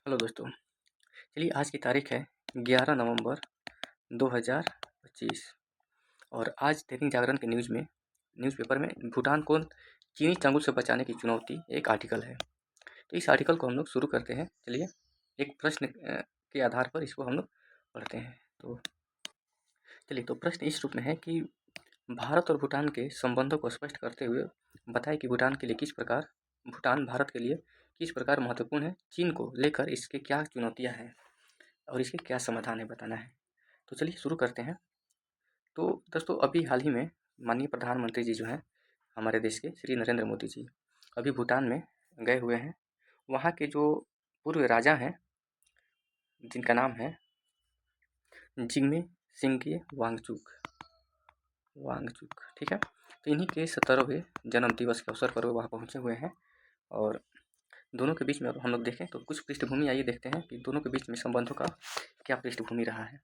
Hello दोस्तों। चलिए आज की तारीख है 11 नवंबर 2025 और आज दैनिक जागरण के न्यूज़पेपर में भूटान को चीनी चंगुल से बचाने की चुनौती एक आर्टिकल है। तो इस आर्टिकल को हम लोग शुरू करते हैं। चलिए एक प्रश्न के आधार पर इसको हम लोग पढ़ते हैं। तो चलिए, तो प्रश्न इस रूप में है कि भारत और भूटान के संबंधों को स्पष्ट करते हुए बताएं कि भूटान भारत के लिए किस प्रकार महत्वपूर्ण है। चीन को लेकर इसके क्या चुनौतियां हैं और इसके क्या समाधान है, बताना है। तो चलिए शुरू करते हैं। तो दोस्तों, अभी हाल ही में माननीय प्रधानमंत्री जी जो हैं हमारे देश के, श्री नरेंद्र मोदी जी, अभी भूटान में गए हुए हैं। वहाँ के जो पूर्व राजा हैं, जिनका नाम है जिग्मे सिंघे वांगचुक, ठीक है। तो इन्हीं के 17वें जन्म दिवस के अवसर पर वो वहाँ पहुँचे हुए हैं। और दोनों के बीच में अब हम लोग देखें तो कुछ पृष्ठभूमि आइए देखते हैं कि दोनों के बीच में संबंधों का क्या पृष्ठभूमि रहा है।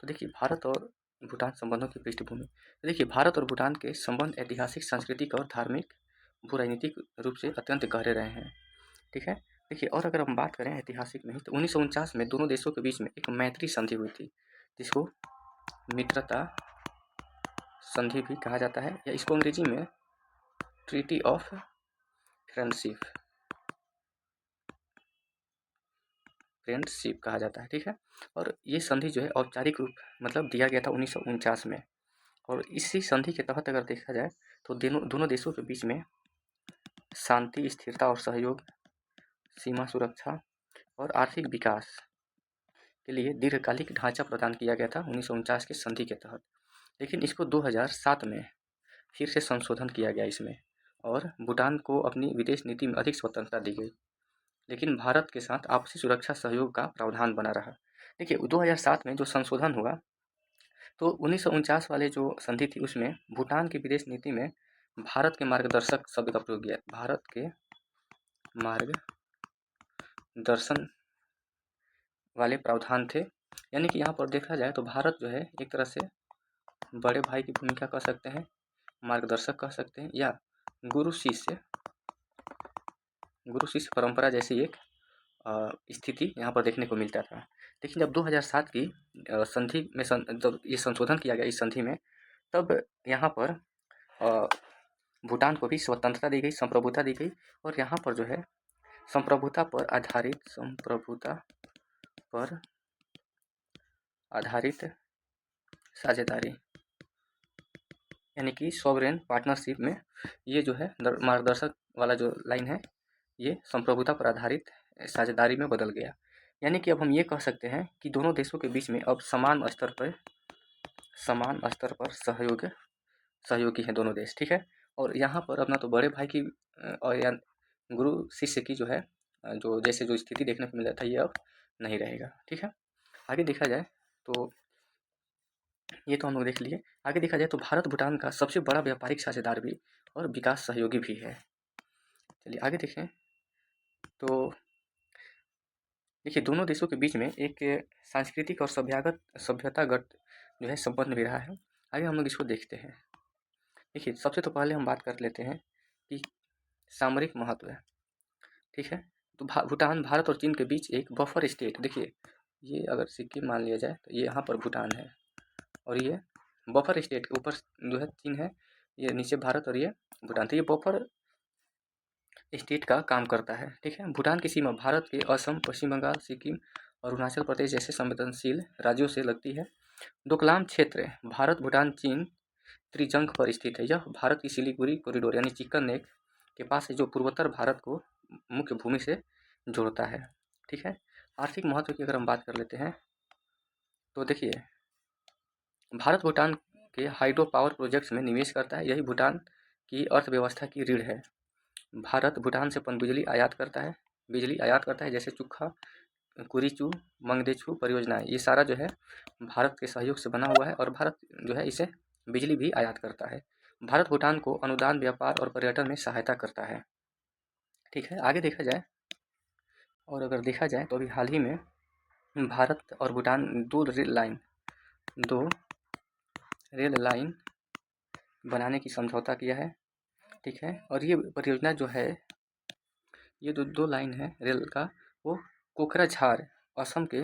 तो देखिए, भारत और भूटान संबंधों की पृष्ठभूमि। तो देखिए, भारत और भूटान के संबंध ऐतिहासिक, सांस्कृतिक और धार्मिक, भूराजनीतिक रूप से अत्यंत गहरे रहे हैं, ठीक है। देखिए, और अगर हम बात करें ऐतिहासिक में, तो 1949 में दोनों देशों के बीच में एक मैत्री संधि हुई थी, जिसको मित्रता संधि भी कहा जाता है, या इसको अंग्रेजी में ट्रीटी ऑफ फ्रेंडशिप कहा जाता है, ठीक है। और ये संधि जो है औपचारिक रूप मतलब दिया गया था 1949 में। और इसी संधि के तहत अगर देखा जाए तो दोनों देशों के बीच में शांति, स्थिरता और सहयोग, सीमा सुरक्षा और आर्थिक विकास के लिए दीर्घकालिक ढांचा प्रदान किया गया था 1949 के संधि के तहत। लेकिन इसको 2007 में फिर से संशोधन किया गया इसमें, और भूटान को अपनी विदेश नीति में अधिक स्वतंत्रता दी गई, लेकिन भारत के साथ आपसी सुरक्षा सहयोग का प्रावधान बना रहा। देखिए, 2007 में जो संशोधन हुआ, तो 1949 वाले जो संधि थी उसमें भूटान की विदेश नीति में भारत के मार्गदर्शक शब्द का प्रयोग किया। भारत के मार्गदर्शन वाले प्रावधान थे, यानी कि यहाँ पर देखा जाए तो भारत जो है एक तरह से बड़े भाई की भूमिका कर सकते हैं, मार्गदर्शक कह सकते हैं, या गुरु शिष्य परंपरा जैसी एक स्थिति यहाँ पर देखने को मिलता था। लेकिन जब 2007 की संधि में जब ये संशोधन किया गया इस संधि में, तब यहाँ पर भूटान को भी स्वतंत्रता दी गई, संप्रभुता दी गई, और यहाँ पर जो है संप्रभुता पर आधारित साझेदारी, यानी कि सॉवरेन पार्टनरशिप में ये जो है मार्गदर्शक वाला जो लाइन है, ये संप्रभुता पर आधारित साझेदारी में बदल गया। यानी कि अब हम ये कह सकते हैं कि दोनों देशों के बीच में अब समान स्तर पर सहयोगी हैं दोनों देश, ठीक है। और यहाँ पर अपना तो बड़े भाई की और या गुरु शिष्य की जो है जो जैसे जो स्थिति देखने को मिल रहा था, ये अब नहीं रहेगा, ठीक है। आगे देखा जाए तो ये तो हम लोग देख लिए। आगे देखा जाए तो भारत भूटान का सबसे बड़ा व्यापारिक साझेदार भी और विकास सहयोगी भी है। चलिए आगे देखें तो देखिए, दोनों देशों के बीच में एक सांस्कृतिक और सभ्यतागत जो है संबंध भी रहा है। आगे हम लोग इसको देखते हैं। देखिए, सबसे तो पहले हम बात कर लेते हैं कि सामरिक महत्व है, ठीक है। तो भूटान भारत और चीन के बीच एक बफर स्टेट, देखिए ये अगर सिक्किम मान लिया जाए तो ये यहाँ पर भूटान है, और ये बफर स्टेट ऊपर जो है चीन है, ये नीचे भारत और ये भूटान, तो ये बफर स्टेट का काम करता है, ठीक है। भूटान की सीमा भारत के असम, पश्चिम बंगाल, सिक्किम और अरुणाचल प्रदेश जैसे संवेदनशील राज्यों से लगती है। डोकलाम क्षेत्र भारत भूटान चीन त्रिजंग पर स्थित है। यह भारत की सिलीगुड़ी कॉरिडोर यानी चिकन नेक के पास है, जो पूर्वोत्तर भारत को मुख्य भूमि से जोड़ता है, ठीक है। आर्थिक महत्व की अगर हम बात कर लेते हैं तो देखिए, भारत भूटान के हाइड्रो पावर प्रोजेक्ट्स में निवेश करता है, यही भूटान की अर्थव्यवस्था की रीढ़ है। भारत भूटान से बिजली आयात करता है, जैसे चुखा, कुरीचू, मंगदेछू परियोजनाएं, ये सारा जो है भारत के सहयोग से बना हुआ है, और भारत जो है इसे बिजली भी आयात करता है। भारत भूटान को अनुदान, व्यापार और पर्यटन में सहायता करता है, ठीक है। आगे देखा जाए और अगर देखा जाए तो अभी हाल ही में भारत और भूटान दो रेल लाइन बनाने की समझौता किया है, ठीक है। और ये परियोजना जो है, ये दो लाइन है रेल का, वो कोकराझार असम के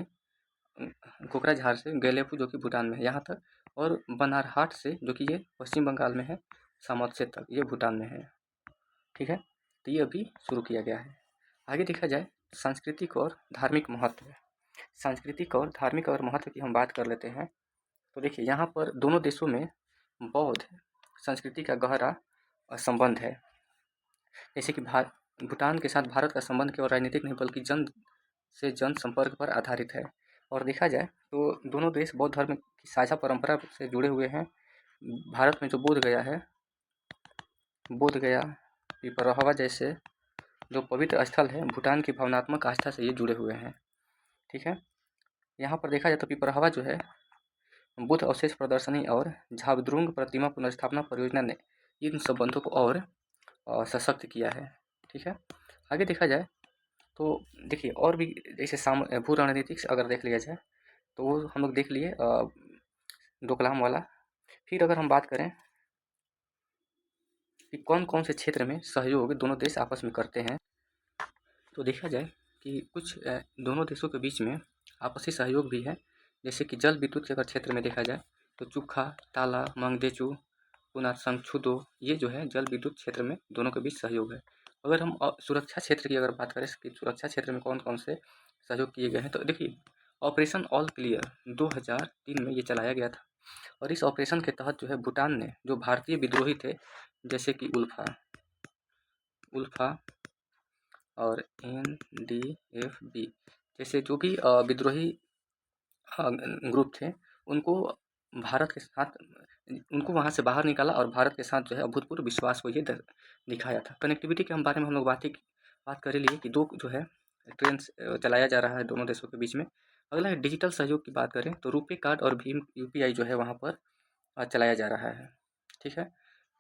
कोकराझार से गेलेफू जो कि भूटान में है यहाँ तक, और बनारहाट से जो कि ये पश्चिम बंगाल में है सामोसे तक, ये भूटान में है। ठीक है, तो ये अभी शुरू किया गया है। आगे देखा जाए सांस्कृतिक और धार्मिक महत्व। सांस्कृतिक और धार्मिक और महत्व की हम बात कर लेते हैं। तो देखिए यहाँ पर दोनों देशों में बौद्ध संस्कृति का गहरा संबंध है। जैसे कि भूटान के साथ भारत का संबंध केवल राजनीतिक नहीं बल्कि जन से जन संपर्क पर आधारित है। और देखा जाए तो दोनों देश बौद्ध धर्म की साझा परंपरा से जुड़े हुए हैं। भारत में जो बोध गया पिपरहवा जैसे जो पवित्र स्थल है भूटान की भावनात्मक आस्था से ये जुड़े हुए हैं। ठीक है, यहाँ पर देखा जाए तो पिपरहवा जो है बुद्ध अवशेष प्रदर्शनी और झाबद्रुंग प्रतिमा पुनर्स्थापना परियोजना ने इन संबंधों को और सशक्त किया है। ठीक है, आगे देखा जाए तो देखिए और भी जैसे भू रणनीतिक से अगर देख लिया जाए तो वो हम लोग देख लिए डोकलाम वाला। फिर अगर हम बात करें कि कौन कौन से क्षेत्र में सहयोग दोनों देश आपस में करते हैं, तो देखा जाए कि कुछ दोनों देशों के बीच में आपसी सहयोग भी है। जैसे कि जल विद्युत के अगर क्षेत्र में देखा जाए तो चुखा, ताला, मंगदेचू, पुना संगछुदो, ये जो है जल विद्युत क्षेत्र में दोनों के बीच सहयोग है। अगर हम सुरक्षा क्षेत्र की अगर बात करें कि सुरक्षा क्षेत्र में कौन कौन से सहयोग किए गए हैं, तो देखिए ऑपरेशन ऑल क्लियर 2003 में ये चलाया गया था। और इस ऑपरेशन के तहत जो है भूटान ने जो भारतीय विद्रोही थे जैसे कि उल्फा और NDFB जैसे जो भी विद्रोही ग्रुप थे उनको भारत के साथ उनको वहाँ से बाहर निकाला और भारत के साथ जो है अभूतपूर्व विश्वास को ये दिखाया था। कनेक्टिविटी के हम बारे में हम लोग बात कर ही लिए कि दो जो है ट्रेन चलाया जा रहा है दोनों देशों के बीच में। अगला है डिजिटल सहयोग की बात करें तो रुपे कार्ड और भीम UPI जो है वहाँ पर चलाया जा रहा है। ठीक है,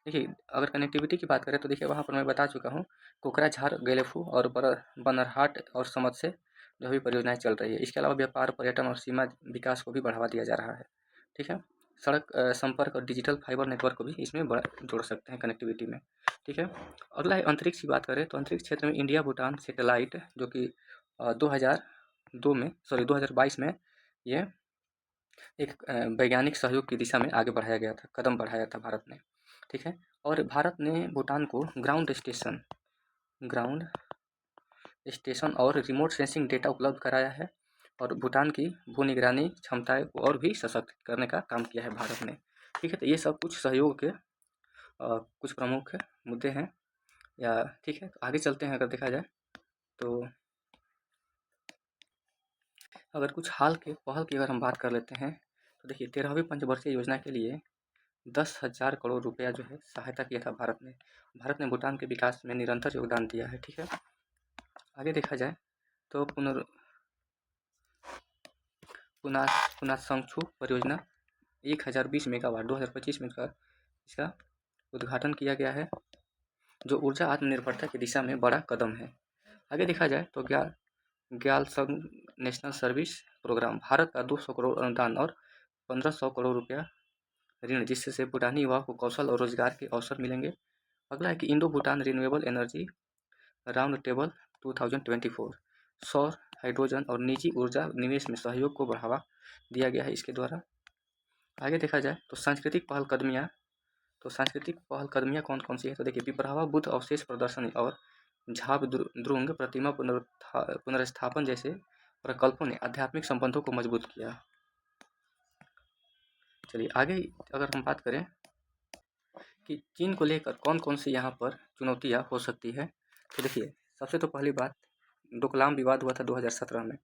देखिए अगर कनेक्टिविटी की बात करें तो देखिए वहाँ पर मैं बता चुका हूँ कोकराझार, गेलेफू और बनरहाट और समझ से जो भी परियोजनाएं चल रही है। इसके अलावा व्यापार, पर्यटन और सीमा विकास को भी बढ़ावा दिया जा रहा है। ठीक है, सड़क संपर्क और डिजिटल फाइबर नेटवर्क को भी इसमें जोड़ सकते हैं कनेक्टिविटी में। ठीक है, अगला है अंतरिक्ष की बात करें तो अंतरिक्ष क्षेत्र में इंडिया भूटान सैटेलाइट जो कि 2022 में ये एक वैज्ञानिक सहयोग की दिशा में आगे बढ़ाया गया था, कदम बढ़ाया था भारत ने। ठीक है, और भारत ने भूटान को ग्राउंड स्टेशन और रिमोट सेंसिंग डेटा उपलब्ध कराया है और भूटान की भू निगरानी क्षमताएं को और भी सशक्त करने का काम किया है भारत ने। ठीक है, तो ये सब कुछ सहयोग के कुछ प्रमुख मुद्दे हैं या ठीक है, आगे चलते हैं। अगर देखा जाए तो अगर कुछ हाल के पहल की अगर हम बात कर लेते हैं तो देखिए 13वीं पंचवर्षीय योजना के लिए 10,000 करोड़ रुपया जो है सहायता किया था भारत ने भूटान के विकास में निरंतर योगदान दिया है। ठीक है, आगे देखा जाए तो पुनासंगछू परियोजना 1020 मेगावाट 2025 में इसका उद्घाटन किया गया है जो ऊर्जा आत्मनिर्भरता की दिशा में बड़ा कदम है। आगे देखा जाए तो ग्यालसंग नेशनल सर्विस प्रोग्राम भारत का 200 करोड़ अनुदान और 1500 करोड़ रुपया ऋण जिससे भूटानी युवाओं को कौशल और रोजगार के अवसर मिलेंगे। अगला है कि Indo Bhutan renewable energy round table 2024 सौर, हाइड्रोजन और निजी ऊर्जा निवेश में सहयोग को बढ़ावा दिया गया है इसके द्वारा। आगे देखा जाए तो सांस्कृतिक पहलकदमियाँ कौन कौन सी है, तो देखिए पिपरहवा बुद्ध अवशेष प्रदर्शनी और झाबद्रुंग प्रतिमा पुनर्स्थापन जैसे प्रकल्पों ने आध्यात्मिक संबंधों को मजबूत किया। चलिए आगे अगर हम बात करें कि चीन को लेकर कौन कौन सी यहाँ पर चुनौतियाँ हो सकती है, तो देखिए सबसे तो पहली बात डोकलाम विवाद हुआ था 2017 में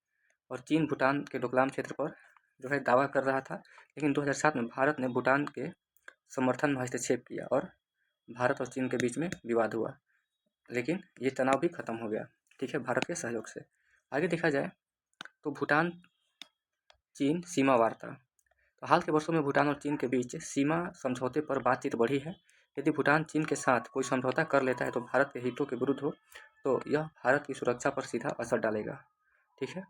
और चीन भूटान के डोकलाम क्षेत्र पर जो है दावा कर रहा था, लेकिन 2007 में भारत ने भूटान के समर्थन में हस्तक्षेप किया और भारत और चीन के बीच में विवाद हुआ, लेकिन ये तनाव भी खत्म हो गया। ठीक है, भारत के सहयोग से। आगे देखा जाए तो भूटान चीन सीमा वार्ता, तो हाल के वर्षों में भूटान और चीन के बीच सीमा समझौते पर बातचीत बढ़ी है। यदि भूटान चीन के साथ कोई समझौता कर लेता है तो भारत के हितों के विरुद्ध हो तो यह भारत की सुरक्षा पर सीधा असर डालेगा। ठीक है,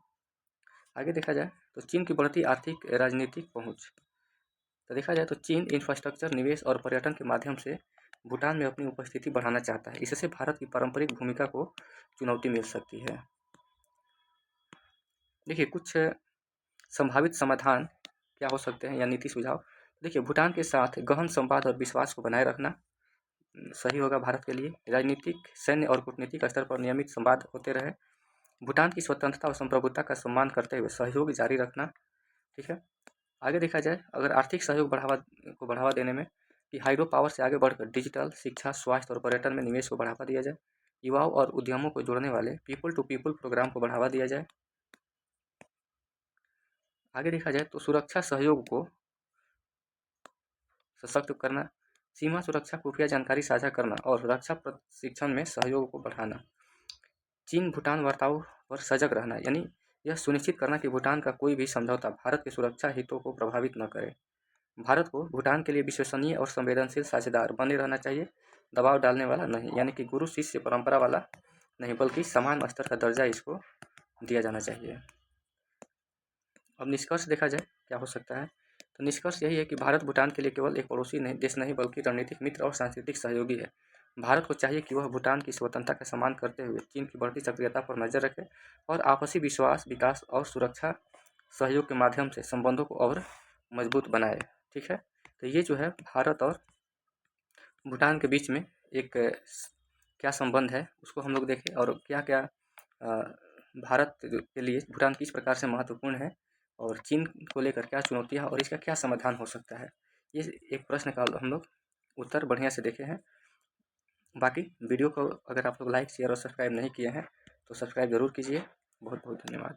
आगे देखा जाए तो चीन की बढ़ती आर्थिक राजनीतिक पहुंच, तो देखा जाए तो चीन इंफ्रास्ट्रक्चर, निवेश और पर्यटन के माध्यम से भूटान में अपनी उपस्थिति बढ़ाना चाहता है। इससे भारत की पारंपरिक भूमिका को चुनौती मिल सकती है। देखिए कुछ संभावित समाधान क्या हो सकते हैं या नीति सुझाव। देखिए भूटान के साथ गहन संवाद और विश्वास को बनाए रखना सही होगा भारत के लिए। राजनीतिक, सैन्य और कूटनीतिक स्तर पर नियमित संवाद होते रहे। भूटान की स्वतंत्रता और संप्रभुता का सम्मान करते हुए सहयोग जारी रखना। ठीक है। आगे देखा जाए अगर आर्थिक सहयोग बढ़ावा देने में कि हाइड्रो पावर से आगे बढ़कर डिजिटल, शिक्षा, स्वास्थ्य और पर्यटन में निवेश को बढ़ावा दिया जाए। युवाओं और उद्यमों को जोड़ने वाले पीपल टू पीपल प्रोग्राम को बढ़ावा दिया जाए। आगे देखा जाए तो सुरक्षा सहयोग को सशक्त करना, सीमा सुरक्षा, खुफिया जानकारी साझा करना और रक्षा प्रशिक्षण में सहयोग को बढ़ाना। चीन भूटान वार्ताओं पर सजग रहना, यानी यह सुनिश्चित करना कि भूटान का कोई भी समझौता भारत के सुरक्षा हितों को प्रभावित न करे। भारत को भूटान के लिए विश्वसनीय और संवेदनशील साझेदार बने रहना चाहिए, दबाव डालने वाला नहीं, यानी कि गुरु शिष्य परंपरा वाला नहीं, बल्कि समान स्तर का दर्जा इसको दिया जाना चाहिए। अब निष्कर्ष देखा जाए क्या हो सकता है, तो निष्कर्ष यही है कि भारत भूटान के लिए केवल एक पड़ोसी देश नहीं बल्कि रणनीतिक मित्र और सांस्कृतिक सहयोगी है। भारत को चाहिए कि वह भूटान की स्वतंत्रता का सम्मान करते हुए चीन की बढ़ती सक्रियता पर नजर रखे और आपसी विश्वास, विकास और सुरक्षा सहयोग के माध्यम से संबंधों को और मजबूत बनाए। ठीक है, तो ये जो है भारत और भूटान के बीच में एक क्या संबंध है उसको हम लोग देखें और क्या क्या भारत के लिए भूटान किस प्रकार से महत्वपूर्ण है और चीन को लेकर क्या चुनौतियाँ और इसका क्या समाधान हो सकता है। ये एक प्रश्न का हम लोग उत्तर बढ़िया से देखे हैं। बाकी वीडियो को अगर आप लोग लाइक, शेयर और सब्सक्राइब नहीं किए हैं तो सब्सक्राइब ज़रूर कीजिए। बहुत बहुत धन्यवाद।